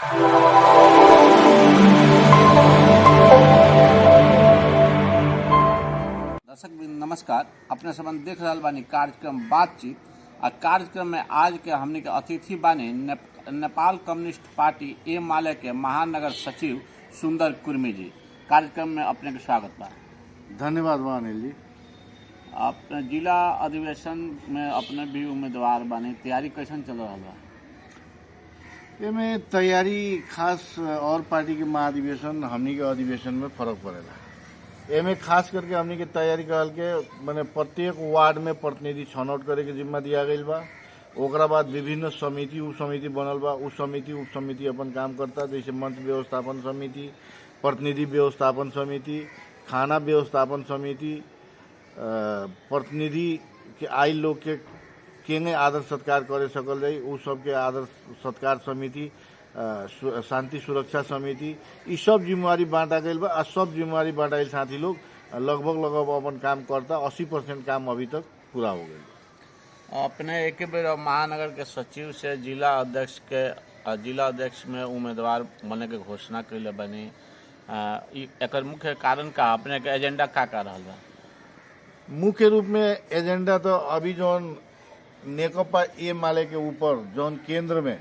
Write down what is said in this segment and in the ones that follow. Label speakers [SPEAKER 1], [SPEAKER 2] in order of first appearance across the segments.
[SPEAKER 1] दर्शक नमस्कार, अपने संबंध देख रहा बानी कार्यक्रम बातचीत। आ कार्यक्रम में आज के हमने के अतिथि बानी नेपाल कम्युनिस्ट पार्टी एमाले के महानगर सचिव सुंदर कुर्मी जी। कार्यक्रम में अपने के स्वागत बा।
[SPEAKER 2] धन्यवाद बा अनिल जी।
[SPEAKER 1] अपने जिला अधिवेशन में अपने भी उम्मीदवार बानी, तैयारी कैसन चल रहा बा?
[SPEAKER 2] एमे तैयारी खास और पार्टी के महाधिवेशन हमनी के अधिवेशन में फर्क पड़ेला। एमे खास करके हमनी के तैयारी करल के माने प्रत्येक वार्ड में प्रतिनिधि छनौट करे के जिम्मा दिया गईल बा। ओकरा बाद विभिन्न समिति उप समिति बनल बा। उप समिति अपन काम करता, जैसे मंच व्यवस्थापन समिति, प्रतिनिधि व्यवस्थापन समिति, खाना व्यवस्थापन समिति, प्रतिनिधि के आई लोग के केंगे आदर सत्कार करे सकल जाई उ सब के आदर सत्कार समिति, शांति सुरक्षा समिति, ये सब जिम्मेवारी बांटा गई बा। आ सब जिम्मेवारी बांटाइल साथी लोग लगभग अपन काम करता। 80% काम अभी तक पूरा हो गई।
[SPEAKER 1] अपने एक बेर महानगर के सचिव से जिला अध्यक्ष में उम्मीदवार बने के घोषणा कैले बनी। एकर मुख्य कारण का अपने के एजेंडा का रहल बा?
[SPEAKER 2] मुख्य रूप में एजेंडा तो अभी जौन नेकपा एमाले के ऊपर जौन केंद्र में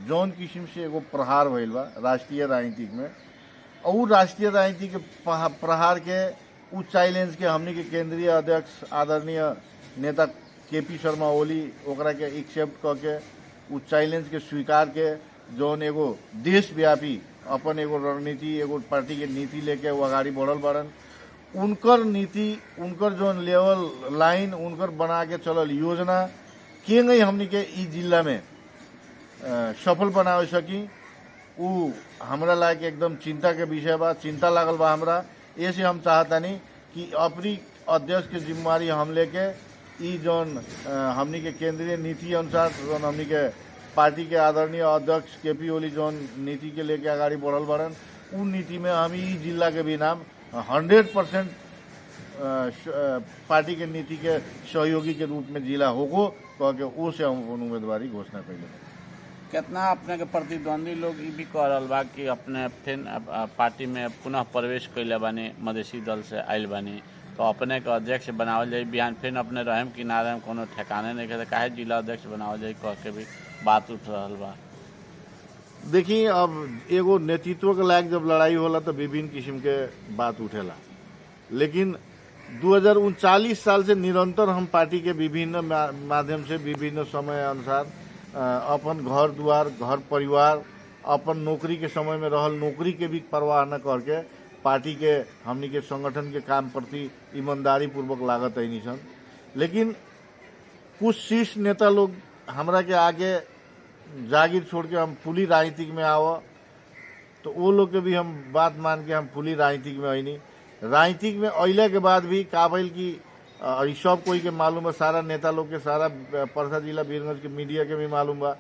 [SPEAKER 2] जौन किस्म से एगो प्रहार भइल बा राष्ट्रीय राजनीति में, और राष्ट्रीय राजनीति के प्रहार के उ चैलेंज के हमनी के केंद्रीय अध्यक्ष आदरणीय नेता केपी शर्मा ओली ओकरा के एक्सेप्ट करके उ चैलेंज के स्वीकार के जौन एगो देशव्यापी अपन एगो रणनीति, एगो पार्टी के नीति लेके वो आगाड़ी बढ़ल बारन। उनकर नीति, उनकर जौन लेवल लाइन उनकर बना के चलल योजना के नहीं हमनी के ई जिला में सफल बनावे सकी, उ हमरा लायक एकदम चिंता के विषय बा। चिंता लागल बा हमरा। ऐसे हम चाहतानी कि अपनी अध्यक्ष के जिम्मेवारी हम लेके ई जौन हमनी के केंद्रीय नीति अनुसार जौन हमनी के पार्टी के आदरणीय अध्यक्ष केपी ओली जौन नीति के लेके आगाड़ी बढ़ल बारन, उ नीति में हम ई जिला के भी नाम 100% पार्टी के नीति के सहयोगी के रूप में जिला होगो कह के वो से हम उम्मीदवारी घोषणा कैले।
[SPEAKER 1] कितना अपने के प्रतिद्वंदी लोग भी कह रहा बा कि अपने फिर पार्टी में पुनः प्रवेश कैले बानी, मधेसी दल से आयल बानी, तो अपने के अध्यक्ष बनावल जाए। बिहान फिर अपने रहम कि ना रहम कोनो ठिकाने नहीं कहते, काहे जिला अध्यक्ष बनावल जाए कह के भी बात उठ रहा बा।
[SPEAKER 2] देखिए, अब एगो नेतृत्व के लायक जब लड़ाई होला तो विभिन्न किस्म के बात उठेला, लेकिन 2039 साल से निरंतर हम पार्टी के विभिन्न माध्यम से विभिन्न समय अनुसार अपन घर द्वार, घर परिवार, अपन नौकरी के समय में रहल नौकरी के भी परवाह न करके पार्टी के हमनी के संगठन के काम प्रति ईमानदारी पूर्वक लागत है निशन। लेकिन कुछ शीर्ष नेता लोग हमरा के आगे जागीर छोड़ के हम फुली राजनीतिक में आवा, तो वो लोग के भी हम बात मान के हम फुली राजनीतिक में आईनी। राजनीतिक में अइले के बाद भी का भइल की सब कोई के मालूम है, सारा नेता लोग के, सारा परसा जिला वीरगंज के मीडिया के भी मालूम बा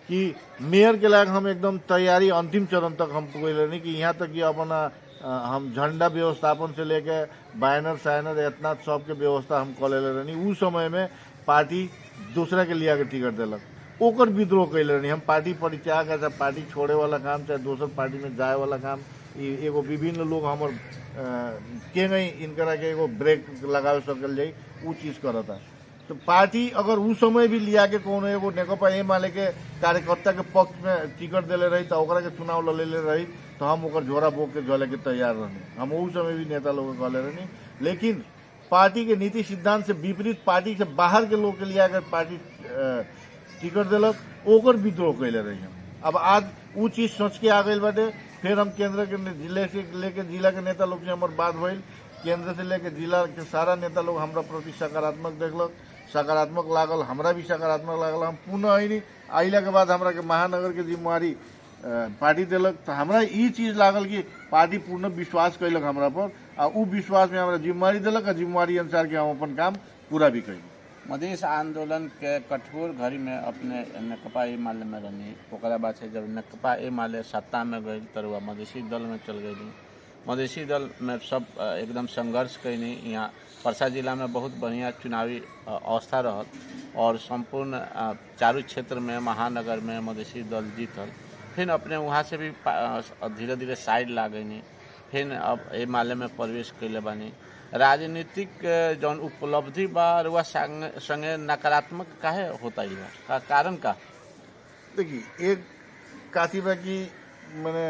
[SPEAKER 2] कि मेयर के लायक हम एकदम तैयारी अंतिम चरण तक हम पुगल नहीं कि यहाँ तक कि अपना हम झंडा व्यवस्थापन से लेके बैनर सैनर इतना सब के व्यवस्था हम कर ले रहनी। उस समय में पार्टी दूसरा के लिया के टिकट दिलक, ओकर विद्रोह कैले रहनी। हम पार्टी परित्याग चाहे पार्टी छोड़े वाला काम, चाहे दोसर पार्टी में जाए वाला काम, एगो विभिन्न लोग हमर के नहीं इनकरा के एगो ब्रेक लगावे सकल जाई उ चीज करता। तो पार्टी अगर उस समय भी लिया के कोनो एगो नेकपा एमाले के कार्यकर्ता के पक्ष में टिकट देले रही तो ओकरा के चुनाव लड़े रही तो हम ओकर झोरा बोक के जले के तैयार रहनी। हम उस समय भी नेता लोग कहले रहनी, लेकिन पार्टी के नीति सिद्धांत से विपरीत पार्टी से बाहर के लोग के लिया के पार्टी टिकट दिलक, ओकर विद्रोह कैले रही। अब आज वो चीज सोच के आ गई बाटे। फिर हम केंद्र के जिले से लेके जिला के नेता लोग से हमार बात भइल, केंद्र से लेके जिला के सारा नेता लोग हमरा प्रति सकारात्मक देखलक, सकारात्मक लागल, हमरा भी सकारात्मक लागल। हम पुनः आईनी, आइला के बाद हमरा के महानगर के जिम्मेवारी पार्टी दिलक, तो हमरा ई चीज लागल कि पार्टी पूर्ण विश्वास कैलक हमरा पर, आ उ विश्वास में हमरा जिम्मेवारी दिलक, आ जिम्मेवारी अनुसार के हम अपन काम पूरा भी कैली।
[SPEAKER 1] मधेश आंदोलन के कठोर घड़ी में अपने नेकपा एमाले में रहनी, ओकरा बाद से जब नेकपा एमाले सत्ता में गई तरुआ मधेसी दल में चल गई। मधेसी दल में सब एकदम संघर्ष कैनी। यहाँ परसा जिला में बहुत बढ़िया चुनावी अवस्था रहल और संपूर्ण चारू क्षेत्र में महानगर में मधेसी दल जीतल। फिर अपने वहाँ से भी धीरे धीरे साइड ला गई, फिर अब ए माले में प्रवेश कैले बानी। राजनीतिक जौन उपलब्धि बा रुआ संगे नकारात्मक काहे होता ही का कारण का?
[SPEAKER 2] देखिए, एक काथी बा कि मैंने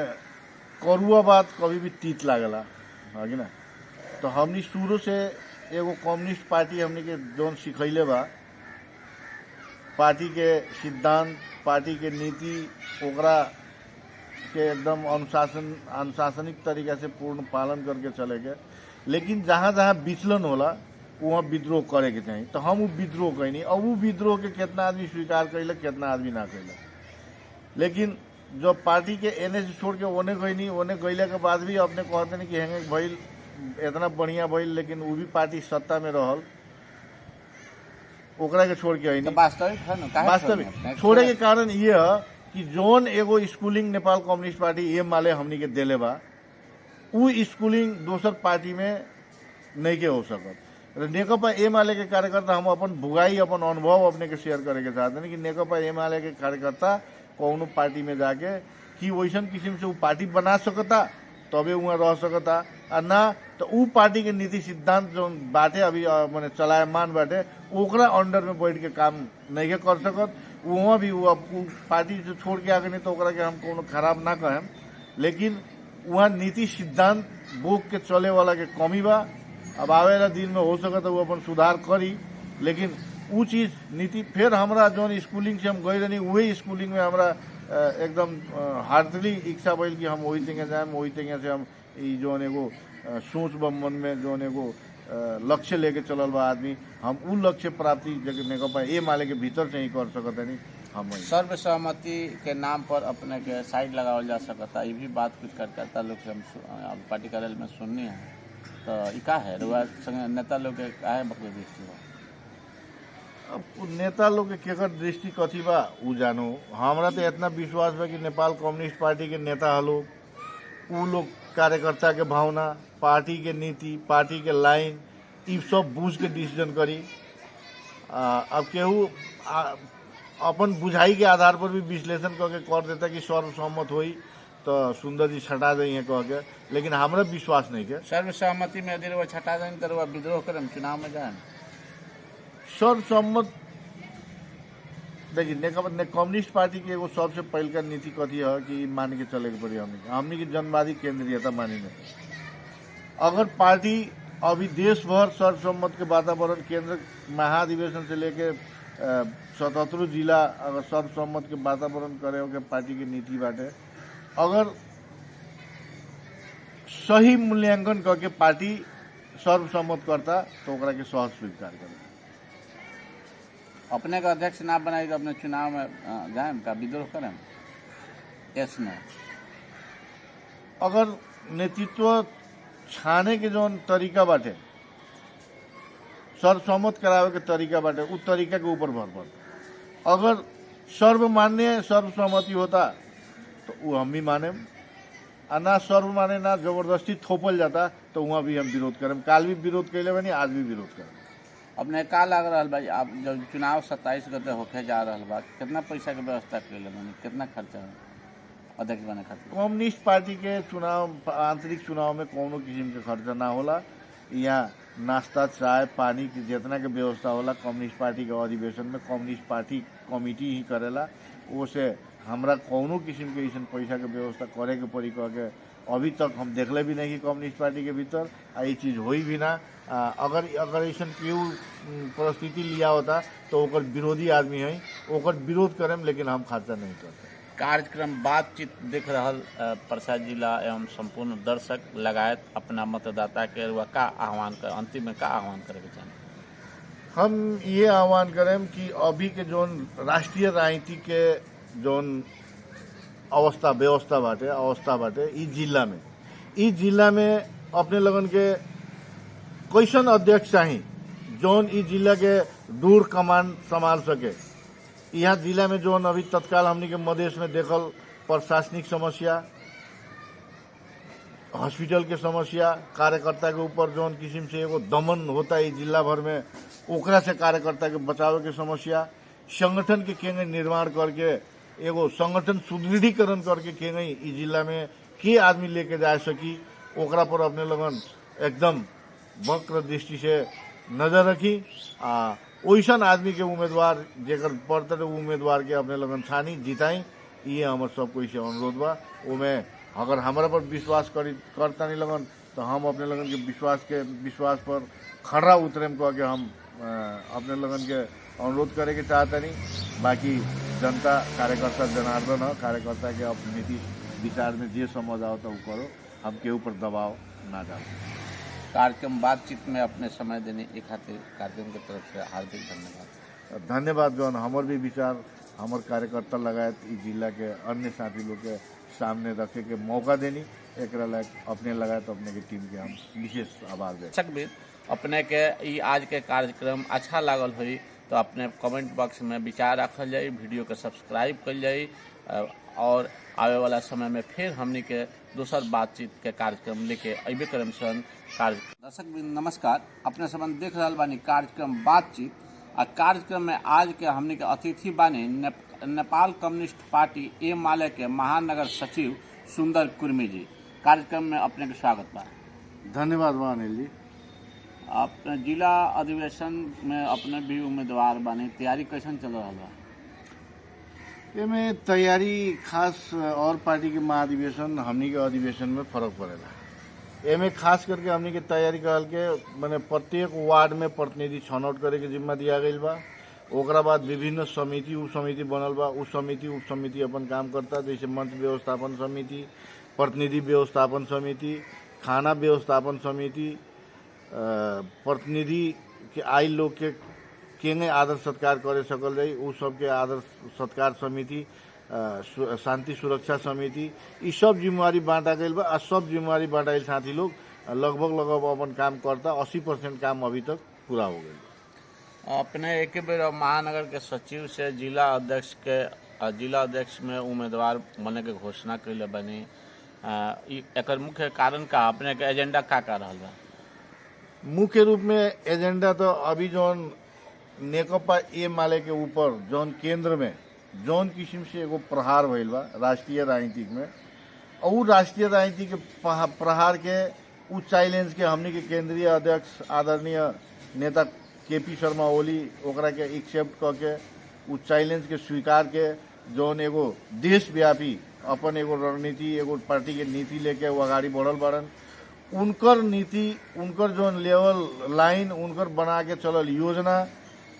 [SPEAKER 2] करुआ बात कभी भी तीत लागला है कि ना। तो हमनी शुरू से एगो कम्युनिस्ट पार्टी हमनी के जौन सिखैले बा, पार्टी के सिद्धांत, पार्टी के नीति, ओकरा के एकदम अनुशासनिक तरीका से पूर्ण पालन करके चले के। लेकिन जहाँ जहाँ विचलन होला वहाँ विद्रोह करे के चाहिए। तो हम वो विद्रोह कैनी। अब वो विद्रोह के कितना आदमी स्वीकार कैलक, कितना आदमी ना कैलक। लेकिन जो पार्टी के एने से छोड़ के ओने गईनी, ओने गईले के बाद भी अपने कहते नहीं कि हेंगे भइल इतना बढ़िया भइल, लेकिन वो भी पार्टी सत्ता में रहल, ओकरा के छोड़ के आई नहीं।
[SPEAKER 1] वास्तविक है ना, काहे
[SPEAKER 2] वास्तविक छोड़े के कारण ये है कि जोन एगो स्कूलिंग नेपाल कम्युनिस्ट पार्टी ये माले हमनी के देले बा, उ स्कूलिंग दोसर पार्टी में नहीं के हो सकत। नेकपा एमाले के कार्यकर्ता हम अपन भुगाई, अपन अनुभव अपने के शेयर करे के चाहते हैं कि नेकपा एमाले के कार्यकर्ता कौनो पार्टी में जाके कि वैसन किस्म से वो पार्टी बना सकता, तबे वहाँ रह सकता, और ना तो उ पार्टी के नीति सिद्धांत जो बाटे अभी मैंने चलायमान बाटे, ओकरा अंडर में बैठ के काम नहीं के कर सकत। वहाँ भी वो पार्टी से छोड़ के आगे नहीं तो ओकरा के हम कोनो खराब ना कहें, लेकिन वहाँ नीति सिद्धांत बोक के चले वाला के कमी बा। अब आवे वाला दिन में हो सकता वो अपन सुधार करी, लेकिन उ चीज नीति फिर हमरा जो स्कूलिंग से हम गए रही, वही स्कूलिंग में हमरा एकदम हार्टली इच्छा भइल कि हम वही तंगे जाए, वही तंगे से हम जो एगो सोच बा मन में जो एगो लक्ष्य लेके चलल बा आदमी, हम उ लक्ष्य प्राप्ति जगह नेकपा एमाले के भीतर से ही कर सकता नहीं। हम
[SPEAKER 1] सर्वसहमति के नाम पर अपने के साइड लगावल जा सकता, ये भी बात कुछ कार्यकर्ता लोग से हम पार्टी कार्यालय में सुननी है। तो इका है नेता लोग के काहे बकरी दृष्टि बा?
[SPEAKER 2] अब नेता लोग के केकर दृष्टि कथी बा उ जानो। हमरा तो इतना विश्वास बा कि नेपाल कम्युनिस्ट पार्टी के नेता हलो, उ लोग कार्यकर्ता के भावना, पार्टी के नीति, पार्टी के लाइन, ये सब बूझ के डिसीजन करी। अब केहू अपन बुझाई के आधार पर भी विश्लेषण करके कर देता कि सर्वसम्मत होई तो सुंदर जी छटा दी है कह के, लेकिन हमरा विश्वास नहीं के।
[SPEAKER 1] सर्वसहमति में यदि वो छटा दें तो वो विद्रोह करम चुनाव में जाए।
[SPEAKER 2] सर्वसम्मत देखिए, कम्युनिस्ट पार्टी के एगो सबसे पहल का नीति कथी है कि मान के चले के पड़ी हमनी की जनवादी केंद्रीयता मानी में। अगर पार्टी अभी देश भर सर्वसम्मत के वातावरण, केंद्र महाधिवेशन से लेके 77 जिला अगर सर्वसम्मत के वातावरण करे के पार्टी की नीति बाटे, अगर सही मूल्यांकन करके पार्टी सर्वसम्मत करता तो ओकरा के सहज स्वीकार करे।
[SPEAKER 1] अपने का अध्यक्ष ना बनाई तो अपने चुनाव में जाए का विद्रोह करें? यस नो?
[SPEAKER 2] अगर नेतृत्व छाने के जो तरीका बाटे, सर्वसम्मत करावे के तरीका बाटे, उस तरीका के ऊपर भर पड़। अगर सर्वमान्य सर्वसम्मति होता तो वो हम भी माने, और ना सर्वमान्य ना जबरदस्ती थोपल जाता तो वहाँ भी हम विरोध करें। काल भी विरोध कैले बनी, आज भी विरोध करें।
[SPEAKER 1] अपने का लग रहा भाई, आप जब चुनाव 27 गते होके जा रहा बा, कितना पैसा के व्यवस्था कैले बनी, कितना खर्चा है अध्यक्ष बने खातिर?
[SPEAKER 2] कम्युनिस्ट पार्टी के चुनाव, आंतरिक चुनाव में कोनो किस्म के खर्चा ना होला। यहाँ नाश्ता, चाय, पानी की जितना के व्यवस्था होला कम्युनिस्ट पार्टी के अधिवेशन में कम्युनिस्ट पार्टी कमिटी ही करेला। वो से हमरा कोनो किस्म के ऐसा पैसा के व्यवस्था करे के पड़ी कह के अभी तक हम देखले भी नहीं कि कम्युनिस्ट पार्टी के भीतर ये चीज हुई भी ना। अगर ऐसा क्यों परिस्थिति लिया होता तो ओकर विरोधी आदमी है, ओकर विरोध करें, लेकिन हम खर्चा नहीं करते।
[SPEAKER 1] कार्यक्रम बातचीत देख रहल प्रसाद जिला एवं संपूर्ण दर्शक लगायत अपना मतदाता के का आह्वान कर, अंतिम में का आह्वान करे के चाहें?
[SPEAKER 2] हम ये आह्वान करें कि अभी के जो राष्ट्रीय राजनीति के जो अवस्था व्यवस्था बाटे ई जिला में अपने लगन के कैसन अध्यक्ष चाहिए जोन ई जिला के दूर कमान संभाल सके। यहाँ जिला में जो अभी तत्काल हमनी के मधेश में देखल प्रशासनिक समस्या, हॉस्पिटल के समस्या, कार्यकर्ता के ऊपर जो किस्म से एगो दमन होता है जिला भर में, ओकरा से कार्यकर्ता के बचाव के समस्या, संगठन के केंद्र निर्माण करके एगो संगठन सुदृढ़ीकरण करके के गई इस जिला में के आदमी लेके जा सकी ओकरा पर अपने लगन एकदम वक्र दृष्टि से नजर रखी आ ओइसन आदमी के उम्मीदवार जेकर पड़ते उम्मीदवार के अपने लगन छानी जिताई ये हमार सब कोई से अनुरोध बा। ओमे अगर हमारा पर विश्वास करता नहीं लगन तो हम अपने लगन के विश्वास पर खड़ा उतरेम कह के हम अपने लगन के अनुरोध करे के चाहता नहीं। बाकी जनता कार्यकर्ता जनार्दन है, कार्यकर्ता के अब नीति विचार में जे समझ आओ तो वो करो, हम के ऊपर दबाव ना डालो।
[SPEAKER 1] कार्यक्रम बातचीत में अपने समय देने एक खातिर कार्यक्रम की तरफ से हार्दिक धन्यवाद।
[SPEAKER 2] धन्यवाद जौन हमार भी विचार हमार कार्यकर्ता लगायत इस जिला के अन्य साथी लोग के सामने रखे के मौका देनी एक अपने लगायत अपने की टीम के हम विशेष आभार दे।
[SPEAKER 1] दर्शक भी अपने के ई आज के कार्यक्रम अच्छा लागल हुई तो अपने कमेंट बॉक्स में विचार रखल जाए, वीडियो के सब्सक्राइब कर जाए और आवे वाला समय में फिर हमनी के दूसर बातचीत के कार्यक्रम लेके अबे क्रम सन दर्शक भी नमस्कार, अपने संबंध देख रहा बानी कार्यक्रम बातचीत। आ कार्यक्रम में आज के हमनी के अतिथि बानी नेपाल कम्युनिस्ट पार्टी ए माले के महानगर सचिव सुंदर कुर्मी जी। कार्यक्रम में अपने के स्वागत बा।
[SPEAKER 2] धन्यवाद बा अनिल जी।
[SPEAKER 1] अपने जिला अधिवेशन में अपने भी उम्मीदवार बानी, तैयारी कैसन चल रहा बा?
[SPEAKER 2] एमे तैयारी खास और पार्टी के महाधिवेशन हमनी के अधिवेशन में फर्क पड़ेला। एमे खास करके हमनी के तैयारी कहल के माने प्रत्येक वार्ड में प्रतिनिधि छनौट करे के जिम्मा दिया गई बा। ओकरा बाद विभिन्न समिति उप समिति बनल बा। उप समिति अपन काम करता, जैसे मंच व्यवस्थापन समिति, प्रतिनिधि व्यवस्थापन समिति, खाना व्यवस्थापन समिति, प्रतिनिधि के आयल लोग के केंगे आदर सत्कार करे सकल जाई उ सबके आदर सत्कार समिति, शांति सुरक्षा समिति, ये सब जिम्मेवारी बांटा गई बा। सब जिम्मेवारी बांटाइल साथी लोग लगभग अपन काम करता। 80% काम अभी तक पूरा हो गई।
[SPEAKER 1] अपने एक बेर महानगर के सचिव से जिला अध्यक्ष में उम्मीदवार बने के घोषणा कैले बनी। एकर मुख्य कारण का अपने के एजेंडा का रहल बा?
[SPEAKER 2] मुख्य रूप में एजेंडा तो अभी जौन नेकपा ए माले के ऊपर जौन केंद्र में जौन किस्म से एगो प्रहार भइल बा राष्ट्रीय राजनीति में, और राष्ट्रीय राजनीति के प्रहार के उ चैलेंज के हमनी के केंद्रीय अध्यक्ष आदरणीय नेता केपी शर्मा ओली ओकरा के एक्सेप्ट करके उ चैलेंज के स्वीकार के जौन एगो देशव्यापी अपन एगो रणनीति एगो पार्टी के नीति लेके वो आगाड़ी बढ़ल बारन। उनकर नीति उनकर जौन लेवल लाइन उनकर बना के चलल योजना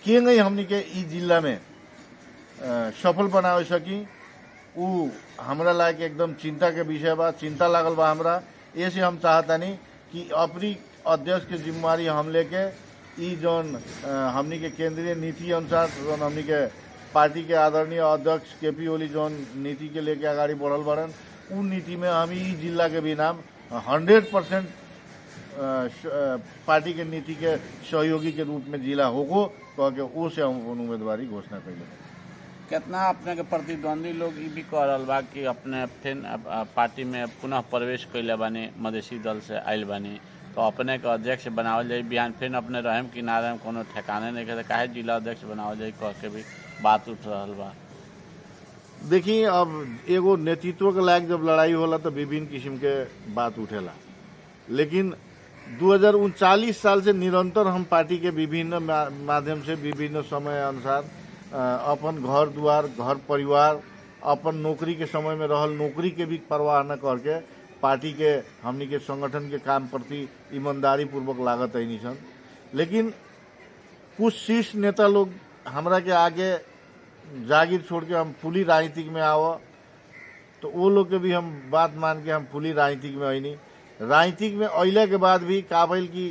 [SPEAKER 2] के नहीं हमनी के ई जिला में सफल बनावे सकी उ हमरा लायक एकदम चिंता के विषय बा। चिंता लागल बा हमरा। ऐसे हम चाहतानी कि अपनी अध्यक्ष के जिम्मेवारी हम लेके ई जौन हमनी के केंद्रीय नीति अनुसार जौन हमनी के पार्टी के आदरणीय अध्यक्ष केपी ओली जौन नीति के लेके आगाड़ी बढ़ल बड़न उ नीति में हम ई जिला के भी नाम 100% पार्टी के नीति के सहयोगी के रूप में जिला होगो कह के वो से हम उम्मीदवारी घोषणा कैले।
[SPEAKER 1] कितना अपने के प्रतिद्वंदी लोग ई भी कह रहल बा कि अपने फिर पार्टी में पुनः प्रवेश कैले बानी, मधेसी दल से आयल बानी, तो अपने के अध्यक्ष बनावल जाए। बिहान फिर अपने रहम कि ना रहम कोनो ठिकाने नहीं के काहे जिला अध्यक्ष बनावल जाए कह के भी बात उठ रहल बा।
[SPEAKER 2] देखिए अब एगो नेतृत्व के लायक जब लड़ाई होला तो विभिन्न किस्म के बात उठेला, लेकिन 2039 साल से निरंतर हम पार्टी के विभिन्न माध्यम से विभिन्न समय अनुसार अपन घर द्वार घर परिवार अपन नौकरी के समय में रहल नौकरी के भी परवाह न करके पार्टी के हमनी के संगठन के काम प्रति ईमानदारी पूर्वक लागत है निशन। लेकिन कुछ शीर्ष नेता लोग हमरा के आगे जागीर छोड़ के हम फुली राजनीतिक में आव, तो वो लोग के भी हम बात मान के हम फुली राजनीतिक में आईनी। राजनीतिक में अइला के बाद भी काबिल की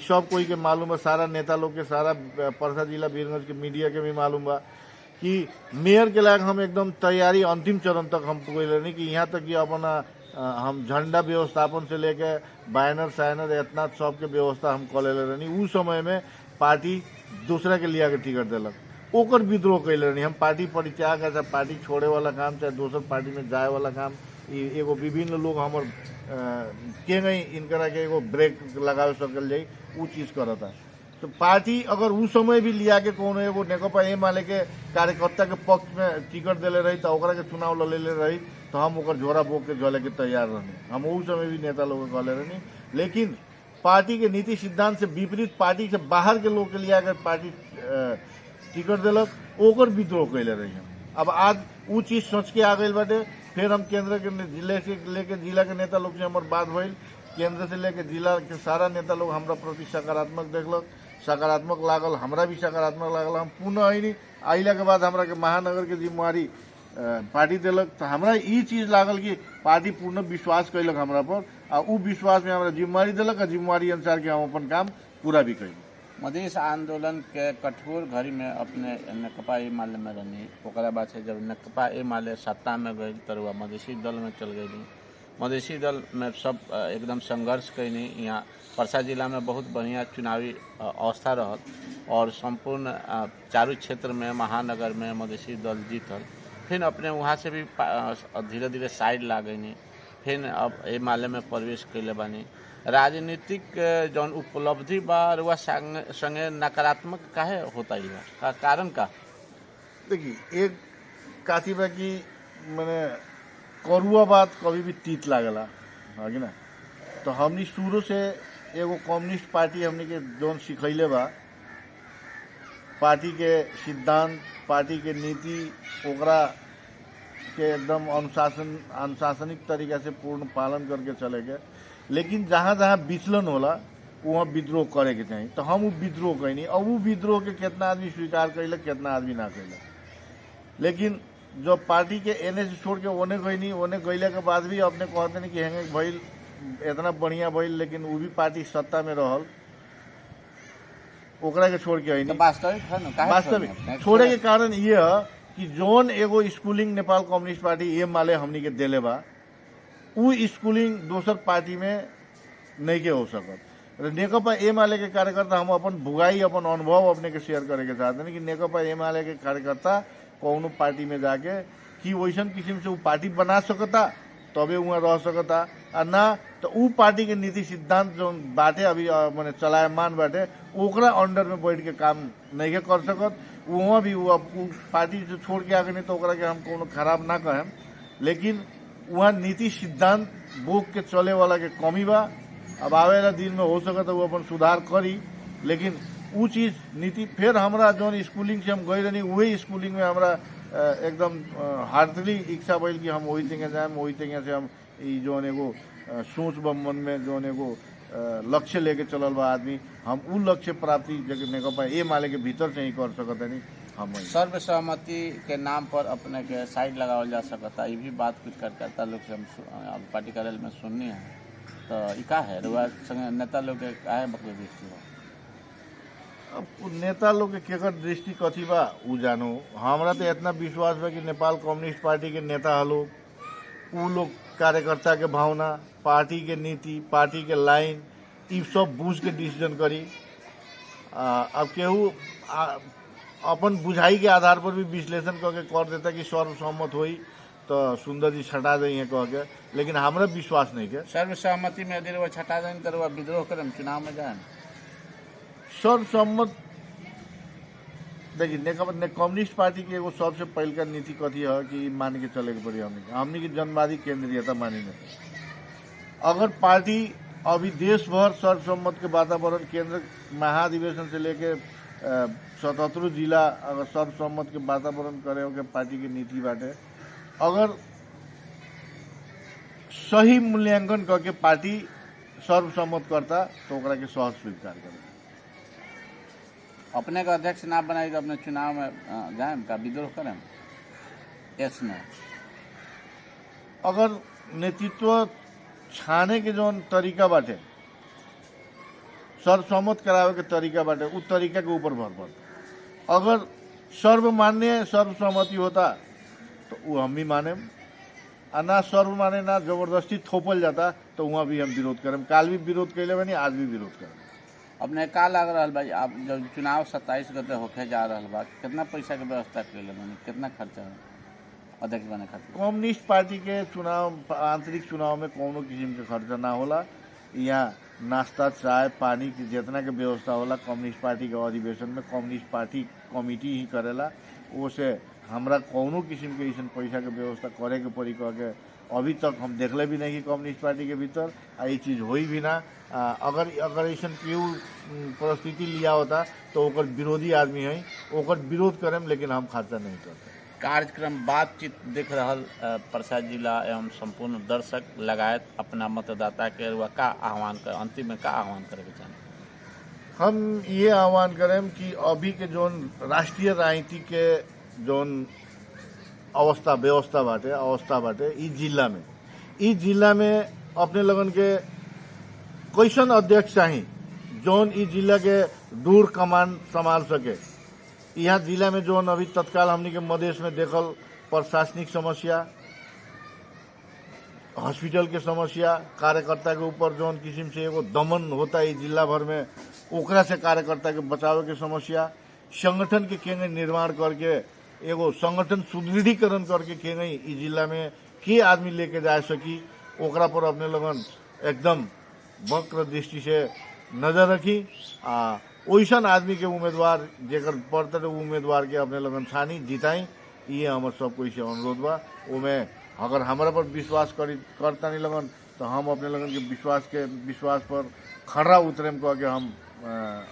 [SPEAKER 2] सब कोई के मालूम है, सारा नेता लोग के, सारा परसा जिला वीरगंज के मीडिया के भी मालूम बा कि मेयर के लायक हम एकदम तैयारी अंतिम चरण तक हम पहुंचले नहीं कि यहाँ तक कि अपना हम झंडा व्यवस्थापन से लेके बैनर साइनर इतना सब के व्यवस्था हम कर ले रहनी। उस समय में पार्टी दूसरा के लिया के टिकट दिलक, ओकर विद्रोह कैले रहनी। हम पार्टी परित्याग चाहे पार्टी छोड़े वाला काम चाहे दोसर पार्टी में जाए वाला काम, एगो विभिन्न लोग हमर के नहीं इनकरा के एगो ब्रेक लगावे सकल जाई उ चीज करता। तो पार्टी अगर उस समय भी लिया के कोनो एगो नेकपा एमाले के कार्यकर्ता के पक्ष में टिकट दिले रही तो ओकरा के चुनाव लड़ेले रही तो हम ओकर झोरा बोक के जले के तैयार रहनी। हम उस समय भी नेता लोग कहले रहनी, लेकिन पार्टी के नीति सिद्धांत से विपरीत पार्टी से बाहर के लोग के लिए अगर पार्टी टिकट दिलक ओकर विद्रोह कैले रही हम। अब आज वो चीज सोच के आ गई बाटे। फिर हम केंद्र के जिले से लेके जिला के नेता लोग से हमार बात भइल, केंद्र से लेके जिला के सारा नेता लोग हमरा प्रति सकारात्मक देखलक, सकारात्मक लागल, हमरा भी सकारात्मक लागल। हम पुनः अइनी, आइला के बाद हमरा के महानगर के जिम्मेवारी पार्टी दिलक तो हमरा ई चीज लागल कि पार्टी पूर्ण विश्वास कैलक हमरा पर आ उ विश्वास में हमरा जिम्मेवारी दिलक आ जिम्मेवारी अनुसार के हम अपन काम पूरा भी कैली।
[SPEAKER 1] मधेश आंदोलन के कठोर घड़ी में अपने नेकपा एमाले में रहनी, ओकरा बाद से जब नेकपा एमाले सत्ता में गई तो वह मधेसी दल में चल गई। मधेसी दल में सब एकदम संघर्ष कैनी। यहाँ परसा जिला में बहुत बढ़िया चुनावी अवस्था रहल और संपूर्ण चारू क्षेत्र में महानगर में मधेसी दल जीतल। फिर अपने वहाँ से भी धीरे धीरे साइड ला गई, फिर अब एमाले में प्रवेश कैले बानी। राजनीतिक जौन उपलब्धि बा रुआ संगे नकारात्मक काहे होता ही का कारण का?
[SPEAKER 2] देखिए एक काथी बा कि मैंने करुआ बात कभी भी तीत लागला है कि ना। तो हमनी शुरू से एगो कम्युनिस्ट पार्टी हमनी के जौन सिखैले बा, पार्टी के सिद्धांत, पार्टी के नीति, ओकरा के एकदम अनुशासनिक तरीका से पूर्ण पालन करके चले के। लेकिन जहाँ जहाँ विचलन होला वहाँ विद्रोह करे के चाहिए। तो हम वो विद्रोह कैनी। अब वो विद्रोह के कितना आदमी स्वीकार कैलक, कितना आदमी ना कैलक। लेकिन जब पार्टी के एने से छोड़ के ओने गईनी, ओने गईले के बाद भी अपने कहते नहीं कि हेंगे भइल इतना बढ़िया भइल, लेकिन वो भी पार्टी सत्ता में रहल, ओकरा के छोड़ के आईनी।
[SPEAKER 1] वास्तविक है ना,
[SPEAKER 2] वास्तविक छोड़े के कारण ये है कि जोन एगो schooling Nepal communist party Emale हमनी के देले बा, उ स्कूलिंग दोसर पार्टी में नहीं के हो सकत। नेकपा एमाले के कार्यकर्ता हम अपन भुगाई, अपन अनुभव अपने के शेयर करे के चाहते हैं कि नेकपा एमाले के कार्यकर्ता कौनो पार्टी में जाके कि वैसन किस्म से वो पार्टी बना सकता तबे वहाँ रह सकता, आ ना तो उ पार्टी के नीति सिद्धांत जो बाटे अभी मैंने चलायमान बाटे ओकरा अंडर में बैठ के काम नहीं के कर सकत। वहाँ भी वो पार्टी से छोड़ के आगे नहीं तो ओकरा के हम कोनो खराब ना कहें, लेकिन वहाँ नीति सिद्धांत बोक के चले वाला के कमी बा। अब आवेला दिन में हो सकता वो अपन सुधार करी, लेकिन उ चीज नीति फिर हमरा जौन स्कूलिंग से हम गई रहनी वही स्कूलिंग में हमरा एकदम हार्टली इच्छा भइल कि हम वही तंगे जाए, वही तंगे से हम ई जौन एगो सोच बा मन में जौन एगो लक्ष्य लेके चलल बा आदमी, हम उ लक्ष्य प्राप्ति जगह नेकपा एमाले के भीतर से ही कर सकत नहीं। हम
[SPEAKER 1] सर्वसहमति के नाम पर अपने के साइड लगावल जा सकता, ये भी बात कुछ कार्यकर्ता लोग से हम पार्टी कार्यालय में सुननी है। तो ई का है रुआ संगे नेता लोग के काहे बकरी दृष्टि बा?
[SPEAKER 2] अब नेता लोग के केकर दृष्टि कथी बा उ जानो। हमरा तो इतना विश्वास बा कि नेपाल कम्युनिस्ट पार्टी के नेता लोग, उ लोग कार्यकर्ता के भावना, पार्टी के नीति, पार्टी के लाइन, ई सब बूझ के डिसीजन करी। अब केहू अपन बुझाई के आधार पर भी विश्लेषण करके कर देता कि सर्वसम्मत हुई तो सुंदर जी छटा देंगे कह के, लेकिन हमरा विश्वास नहीं के।
[SPEAKER 1] सर्वसहमति में यदि वो छटा दें तो वो विद्रोह करें, चुनाव में जाए।
[SPEAKER 2] सर्वसम्मत देखिए नेकपा कम्युनिस्ट पार्टी की एगो सबसे पहल का नीति कथी है कि मान के चले के पड़ी हमनी की जनवादी केंद्रीयता मानी नहीं। अगर पार्टी अभी देश भर सर्वसम्मत के वातावरण, केंद्र महाधिवेशन से लेके 77 जिला अगर सर्वसम्मत के वातावरण करे हो के पार्टी की नीति बाटे, अगर सही मूल्यांकन करके पार्टी सर्वसम्मत करता तो ओकरा के सहज स्वीकार करे।
[SPEAKER 1] अपने का अध्यक्ष ना बनाई तो अपने चुनाव में जाए का विद्रोह करें? यस नो।
[SPEAKER 2] अगर नेतृत्व छाने के जो तरीका बाटे, सर्वसम्मत करावे के तरीका बाटे, उस तरीका के ऊपर भर पड़ता। अगर सर्वमान्य सर्वसम्मति होता तो वो हम भी माने, और ना सर्व माने ना जबरदस्ती थोपल जाता तो वहाँ भी हम विरोध करें। काल भी विरोध कैले बनी, आज भी विरोध करें।
[SPEAKER 1] अपने का लग रहा भाई, आप जब चुनाव 27 गते होके जा रहा बा, कितना पैसा के व्यवस्था कैले बनी, कितना खर्चा है अध्यक्ष बने खातिर?
[SPEAKER 2] कम्युनिस्ट पार्टी के चुनाव, आंतरिक चुनाव में कोनो किस्म के खर्चा ना होला। यहाँ नाश्ता चाय पानी की जितना के व्यवस्था होला कम्युनिस्ट पार्टी के अधिवेशन में कम्युनिस्ट पार्टी कमिटी ही करेला। ओसे हमरा कौनो किस्म के ऐसा पैसा के व्यवस्था करे के पड़ी कह के अभी तक हम देखले भी नहीं कि कम्युनिस्ट पार्टी के भीतर ये चीज हुई भी ना। अगर ऐसा क्यों परिस्थिति लिया होता तो ओकर विरोधी आदमी है ओकर विरोध करें, लेकिन हम खर्चा नहीं करते।
[SPEAKER 1] कार्यक्रम बातचीत देख रहल प्रसाद जिला एवं संपूर्ण दर्शक लगायत अपना मतदाता के रुआ का आह्वान कर अंतिम में का आह्वान करे के चाहें?
[SPEAKER 2] हम ये आह्वान करें कि अभी के जोन राष्ट्रीय राजनीति के जोन अवस्था बाटे ई जिला में अपने लगन के कैसन अध्यक्ष चाहिए जोन ई जिला के दूर कमान संभाल सके। यहाँ जिला में जोन अभी तत्काल हमनी के मधेश में देखल प्रशासनिक समस्या, हॉस्पिटल के समस्या, कार्यकर्ता के ऊपर जोन किस्म से एगो दमन होता है जिला भर में, ओकरा से कार्यकर्ता के बचाव के समस्या, संगठन के केंगे निर्माण करके एगो संगठन सुदृढ़ीकरण करके केंगे ई जिला में के आदमी लेके जा सकी, ओकरा पर अपने लगन एकदम वक्र दृष्टि से नजर रखी। ओइसन आदमी के उम्मीदवार जेकर पड़ते उम्मीदवार के अपने लगन छानी जिताई, ये हमार सब कोई से अनुरोध बा। ओमे अगर हमारा पर विश्वास करता नहीं लगन तो हम अपने लगन के विश्वास पर खड़ा उतरे कह के हम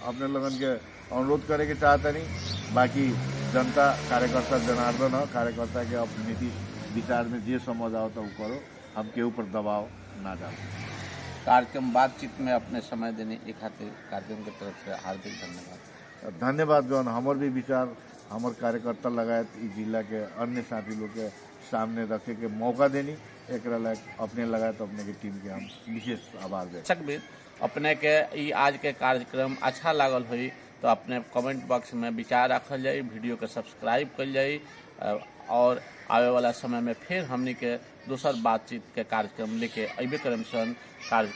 [SPEAKER 2] अपने लगन के अनुरोध करे के चाहता नहीं। बाकी जनता कार्यकर्ता जनार्दन है, कार्यकर्ता के अपने नीति विचार में जे समझ आओ तो करो, हम के ऊपर दबाव ना डालो।
[SPEAKER 1] कार्यक्रम बातचीत में अपने समय देने के खातिर कार्यक्रम की तरफ से हार्दिक धन्यवाद।
[SPEAKER 2] धन्यवाद जौन हमर भी विचार हमर कार्यकर्ता लगायत ई जिला के अन्य साथी लोग के सामने रखे के मौका देनी, एक अपने लगायत अपने के टीम के हम विशेष आभार दे।
[SPEAKER 1] अपने के ई आज के कार्यक्रम अच्छा लागल हुई तो अपने कमेंट बॉक्स में विचार रखल जाए, वीडियो के सब्सक्राइब कर जाए और आवे वाला समय में फिर हमनी के दूसर बातचीत के कार्यक्रम लेके अबे करम सन कार्य